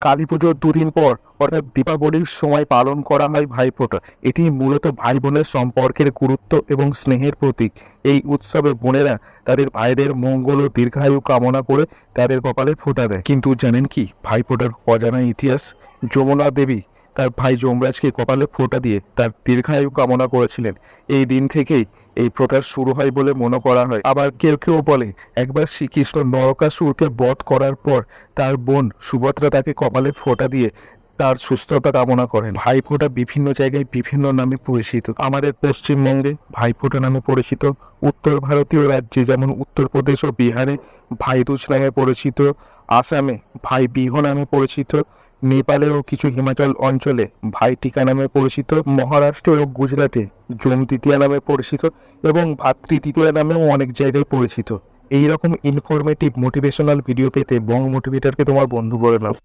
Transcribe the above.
কালী পুজোর দুদিন পর অর্থাৎ দীপাবলির সময় পালন করা হয় ভাইফোঁটা। এটি মূলত ভাই বোনের সম্পর্কের গুরুত্ব এবং স্নেহের প্রতীক। এই উৎসবে বোনেরা তাদের ভাইদের মঙ্গল ও দীর্ঘায়ু কামনা করে তাদের কপালে ফোঁটা দেয়। কিন্তু জানেন কি ভাইফোঁটার অজানা ইতিহাস? যমুনা দেবী তার ভাই যমরাজকে কপালে ফোঁটা দিয়ে তার দীর্ঘায়ু কামনা করেছিলেন। এই দিন থেকেই এই প্রথা শুরু হয় বলে মনে করা হয়। আবার কেউ কেউ বলে একবার শ্রীকৃষ্ণ নরকাসুরকে বধ করার পর তার বোন সুভদ্রা তাকে কপালে ফোঁটা দিয়ে তার সুস্থতা কামনা করেন। ভাইফোঁটা বিভিন্ন জায়গায় বিভিন্ন নামে পরিচিত। আমাদের পশ্চিমবঙ্গে ভাইফোঁটা নামে পরিচিত, উত্তর ভারতীয় রাজ্যে যেমন উত্তরপ্রদেশ ও বিহারে ভাইদুজ নামে পরিচিত, আসামে ভাই বিহু নামে পরিচিত, নেপালে ও কিছু হিমাচল অঞ্চলে ভাই টিকা নামে পরিচিত, মহারাষ্ট্র ও গুজরাটে জম তৃতীয়া নামে পরিচিত এবং ভাতৃ তৃতীয়া নামেও অনেক জায়গায় পরিচিত। এই রকম ইনফরমেটিভ মোটিভেশনাল ভিডিও পেতে বং মোটিভেটরকে তোমার বন্ধু করে নাও।